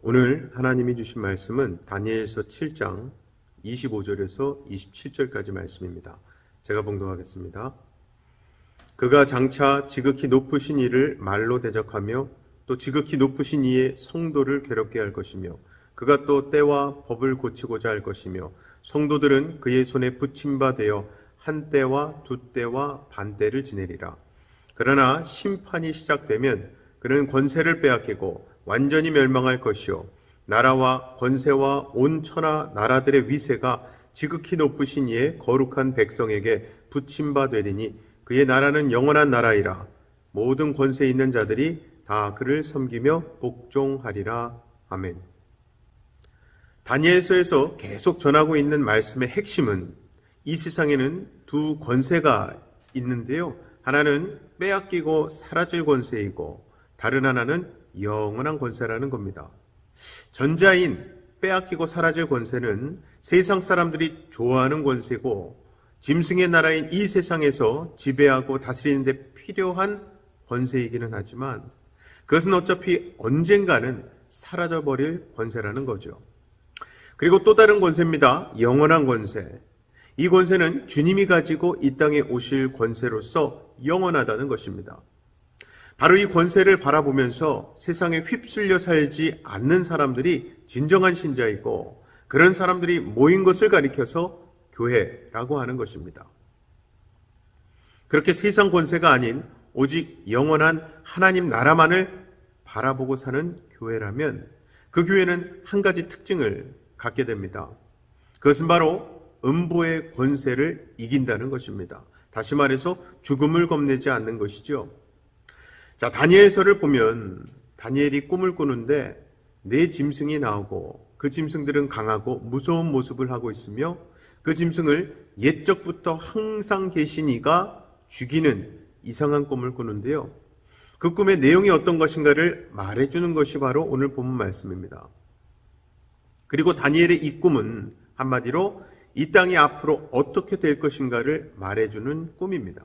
오늘 하나님이 주신 말씀은 다니엘서 7장 25절에서 27절까지 말씀입니다. 제가 봉독하겠습니다. 그가 장차 지극히 높으신 이를 말로 대적하며 또 지극히 높으신 이의 성도를 괴롭게 할 것이며 그가 또 때와 법을 고치고자 할 것이며 성도들은 그의 손에 붙임 바 되어 한 때와 두 때와 반 때를 지내리라. 그러나 심판이 시작되면 그는 권세를 빼앗기고 완전히 멸망할 것이요 나라와 권세와 온 천하 나라들의 위세가 지극히 높으신 이의 거룩한 백성에게 붙임 바 되리니 그의 나라는 영원한 나라이라. 모든 권세 있는 자들이 다 그를 섬기며 복종하리라. 아멘. 다니엘서에서 계속 전하고 있는 말씀의 핵심은 이 세상에는 두 권세가 있는데요. 하나는 빼앗기고 사라질 권세이고 다른 하나는 영원한 권세라는 겁니다. 전자인 빼앗기고 사라질 권세는 세상 사람들이 좋아하는 권세고 짐승의 나라인 이 세상에서 지배하고 다스리는 데 필요한 권세이기는 하지만 그것은 어차피 언젠가는 사라져버릴 권세라는 거죠. 그리고 또 다른 권세입니다. 영원한 권세. 이 권세는 주님이 가지고 이 땅에 오실 권세로서 영원하다는 것입니다. 바로 이 권세를 바라보면서 세상에 휩쓸려 살지 않는 사람들이 진정한 신자이고 그런 사람들이 모인 것을 가리켜서 교회라고 하는 것입니다. 그렇게 세상 권세가 아닌 오직 영원한 하나님 나라만을 바라보고 사는 교회라면 그 교회는 한 가지 특징을 갖게 됩니다. 그것은 바로 음부의 권세를 이긴다는 것입니다. 다시 말해서 죽음을 겁내지 않는 것이죠. 자, 다니엘서를 보면 다니엘이 꿈을 꾸는데 네 짐승이 나오고 그 짐승들은 강하고 무서운 모습을 하고 있으며 그 짐승을 옛적부터 항상 계신 이가 죽이는 이상한 꿈을 꾸는데요. 그 꿈의 내용이 어떤 것인가를 말해주는 것이 바로 오늘 본문 말씀입니다. 그리고 다니엘의 이 꿈은 한마디로 이 땅이 앞으로 어떻게 될 것인가를 말해주는 꿈입니다.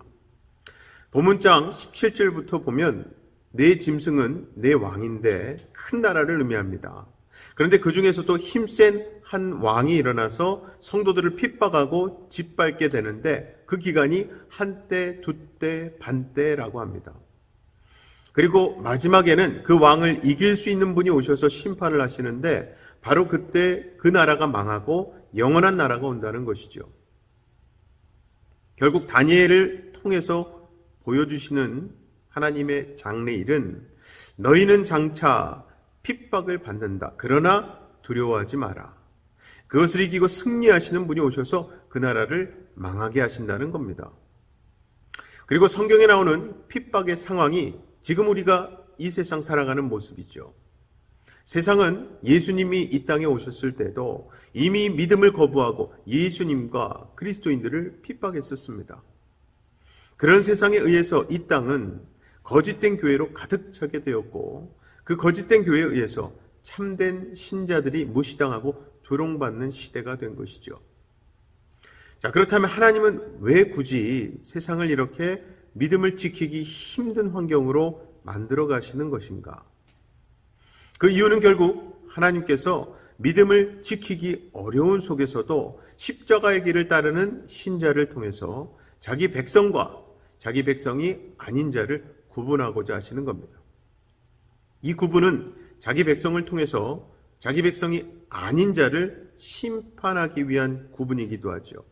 본문장 17절부터 보면 네 짐승은 네 왕인데 큰 나라를 의미합니다. 그런데 그 중에서도 힘센 한 왕이 일어나서 성도들을 핍박하고 짓밟게 되는데 그 기간이 한 때, 두 때, 반 때라고 합니다. 그리고 마지막에는 그 왕을 이길 수 있는 분이 오셔서 심판을 하시는데 바로 그때 그 나라가 망하고 영원한 나라가 온다는 것이죠. 결국 다니엘을 통해서 보여주시는 하나님의 장래일은 너희는 장차 핍박을 받는다. 그러나 두려워하지 마라. 그것을 이기고 승리하시는 분이 오셔서 그 나라를 망하게 하신다는 겁니다. 그리고 성경에 나오는 핍박의 상황이 지금 우리가 이 세상 살아가는 모습이죠. 세상은 예수님이 이 땅에 오셨을 때도 이미 믿음을 거부하고 예수님과 그리스도인들을 핍박했었습니다. 그런 세상에 의해서 이 땅은 거짓된 교회로 가득 차게 되었고 그 거짓된 교회에 의해서 참된 신자들이 무시당하고 조롱받는 시대가 된 것이죠. 자, 그렇다면 하나님은 왜 굳이 세상을 이렇게 믿음을 지키기 힘든 환경으로 만들어 가시는 것인가? 그 이유는 결국 하나님께서 믿음을 지키기 어려운 속에서도 십자가의 길을 따르는 신자를 통해서 자기 백성과 자기 백성이 아닌 자를 구분하고자 하시는 겁니다. 이 구분은 자기 백성을 통해서 자기 백성이 아닌 자를 심판하기 위한 구분이기도 하죠.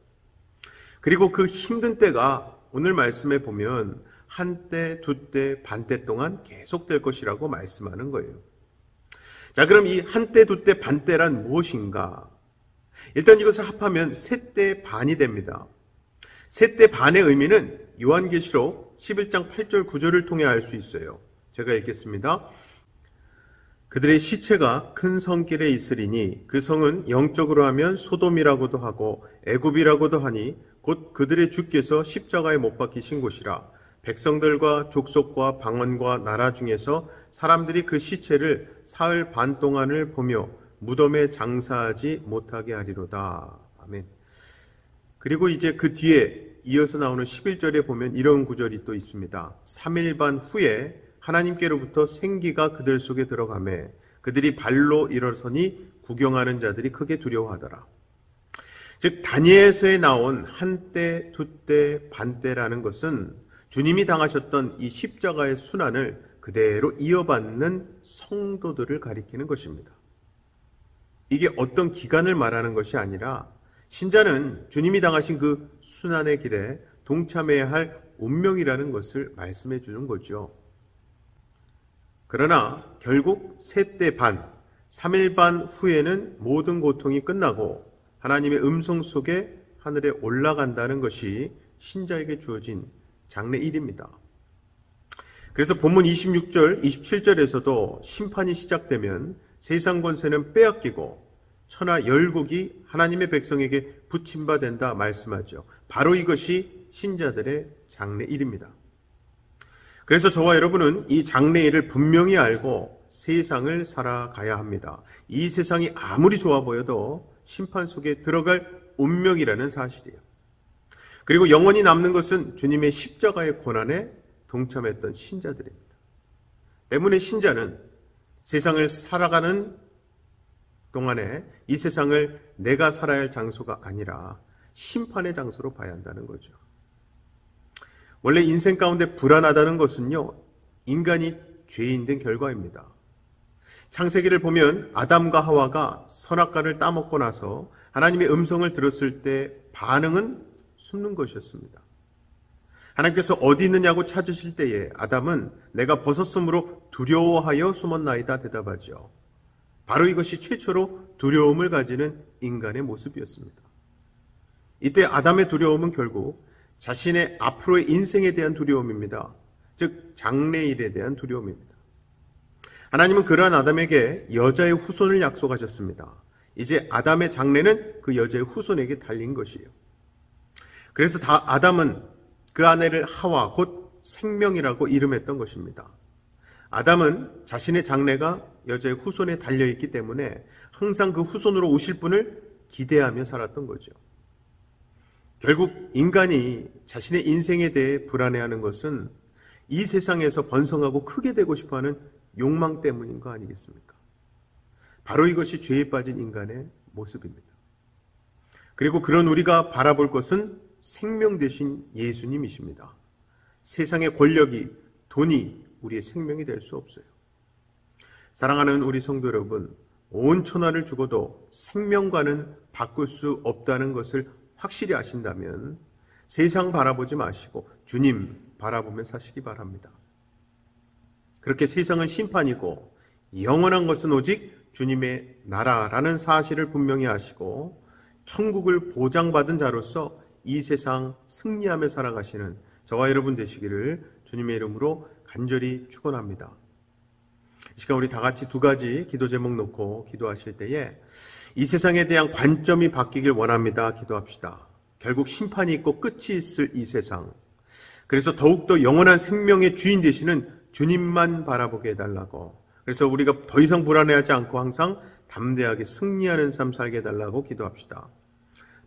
그리고 그 힘든 때가 오늘 말씀에 보면 한 때, 두 때, 반 때 동안 계속될 것이라고 말씀하는 거예요. 자, 그럼 이 한 때, 두 때, 반 때란 무엇인가? 일단 이것을 합하면 세 때 반이 됩니다. 세 때 반의 의미는 요한계시록 11장 8절 9절을 통해 알 수 있어요. 제가 읽겠습니다. 그들의 시체가 큰 성길에 있으리니 그 성은 영적으로 하면 소돔이라고도 하고 애굽이라고도 하니 곧 그들의 주께서 십자가에 못 박히신 곳이라. 백성들과 족속과 방언과 나라 중에서 사람들이 그 시체를 사흘 반 동안을 보며 무덤에 장사하지 못하게 하리로다. 아멘. 그리고 이제 그 뒤에 이어서 나오는 11절에 보면 이런 구절이 또 있습니다. 3일 반 후에 하나님께로부터 생기가 그들 속에 들어가매 그들이 발로 일어서니 구경하는 자들이 크게 두려워하더라. 즉 다니엘서에 나온 한때, 두때, 반때라는 것은 주님이 당하셨던 이 십자가의 순환을 그대로 이어받는 성도들을 가리키는 것입니다. 이게 어떤 기간을 말하는 것이 아니라 신자는 주님이 당하신 그 순환의 길에 동참해야 할 운명이라는 것을 말씀해 주는 거죠. 그러나 결국 셋대 반, 3일 반 후에는 모든 고통이 끝나고 하나님의 음성 속에 하늘에 올라간다는 것이 신자에게 주어진 장래일입니다. 그래서 본문 26절, 27절에서도 심판이 시작되면 세상 권세는 빼앗기고 천하 열국이 하나님의 백성에게 붙임받는다 말씀하죠. 바로 이것이 신자들의 장래일입니다. 그래서 저와 여러분은 이 장래일을 분명히 알고 세상을 살아가야 합니다. 이 세상이 아무리 좋아 보여도 심판 속에 들어갈 운명이라는 사실이에요. 그리고 영원히 남는 것은 주님의 십자가의 고난에 동참했던 신자들입니다. 때문에 신자는 세상을 살아가는 동안에 이 세상을 내가 살아야 할 장소가 아니라 심판의 장소로 봐야 한다는 거죠. 원래 인생 가운데 불안하다는 것은요, 인간이 죄인 된 결과입니다. 창세기를 보면 아담과 하와가 선악과를 따먹고 나서 하나님의 음성을 들었을 때 반응은 숨는 것이었습니다. 하나님께서 어디 있느냐고 찾으실 때에 아담은 내가 벗었으므로 두려워하여 숨었나이다 대답하죠. 바로 이것이 최초로 두려움을 가지는 인간의 모습이었습니다. 이때 아담의 두려움은 결국 자신의 앞으로의 인생에 대한 두려움입니다. 즉 장래일에 대한 두려움입니다. 하나님은 그러한 아담에게 여자의 후손을 약속하셨습니다. 이제 아담의 장래는 그 여자의 후손에게 달린 것이에요. 그래서 아담은 그 아내를 하와 곧 생명이라고 이름했던 것입니다. 아담은 자신의 장래가 여자의 후손에 달려있기 때문에 항상 그 후손으로 오실 분을 기대하며 살았던 거죠. 결국 인간이 자신의 인생에 대해 불안해하는 것은 이 세상에서 번성하고 크게 되고 싶어하는 욕망 때문인 거 아니겠습니까? 바로 이것이 죄에 빠진 인간의 모습입니다. 그리고 그런 우리가 바라볼 것은 생명 되신 예수님이십니다. 세상의 권력이, 돈이 우리의 생명이 될 수 없어요. 사랑하는 우리 성도 여러분, 온 천하를 주고도 생명과는 바꿀 수 없다는 것을 확실히 아신다면 세상 바라보지 마시고 주님 바라보며 사시기 바랍니다. 그렇게 세상은 심판이고 영원한 것은 오직 주님의 나라라는 사실을 분명히 아시고 천국을 보장받은 자로서 이 세상 승리하며 살아가시는 저와 여러분 되시기를 주님의 이름으로 간절히 축원합니다. 이 시간 우리 다 같이 두 가지 기도 제목 놓고 기도하실 때에 이 세상에 대한 관점이 바뀌길 원합니다. 기도합시다. 결국 심판이 있고 끝이 있을 이 세상, 그래서 더욱더 영원한 생명의 주인 되시는 주님만 바라보게 해달라고, 그래서 우리가 더 이상 불안해하지 않고 항상 담대하게 승리하는 삶 살게 해달라고 기도합시다.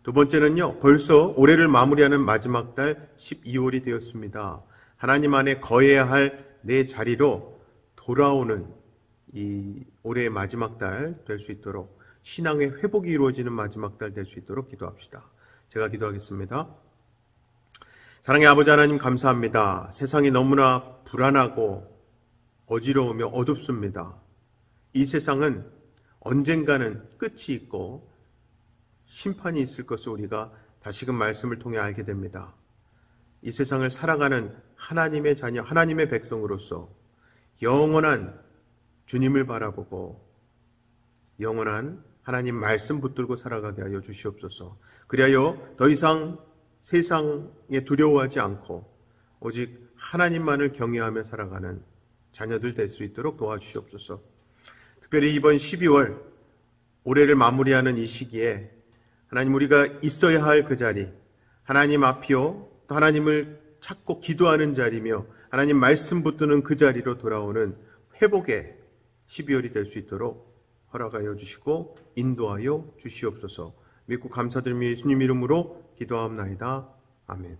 두 번째는요, 벌써 올해를 마무리하는 마지막 달 12월이 되었습니다. 하나님 안에 거해야 할 내 자리로 돌아오는 이 올해의 마지막 달 될 수 있도록, 신앙의 회복이 이루어지는 마지막 달 될 수 있도록 기도합시다. 제가 기도하겠습니다. 사랑의 아버지 하나님 감사합니다. 세상이 너무나 불안하고 어지러우며 어둡습니다. 이 세상은 언젠가는 끝이 있고 심판이 있을 것을 우리가 다시금 말씀을 통해 알게 됩니다. 이 세상을 살아가는 하나님의 자녀, 하나님의 백성으로서 영원한 주님을 바라보고 영원한 하나님 말씀 붙들고 살아가게 하여 주시옵소서. 그리하여 더 이상 세상에 두려워하지 않고 오직 하나님만을 경외하며 살아가는 자녀들 될 수 있도록 도와주시옵소서. 특별히 이번 12월 올해를 마무리하는 이 시기에 하나님, 우리가 있어야 할 그 자리, 하나님 앞이요 또 하나님을 찾고 기도하는 자리며 하나님 말씀 붙드는 그 자리로 돌아오는 회복의 12월이 될 수 있도록 허락하여 주시고 인도하여 주시옵소서. 믿고 감사드리며 예수님 이름으로 기도하옵나이다. 아멘.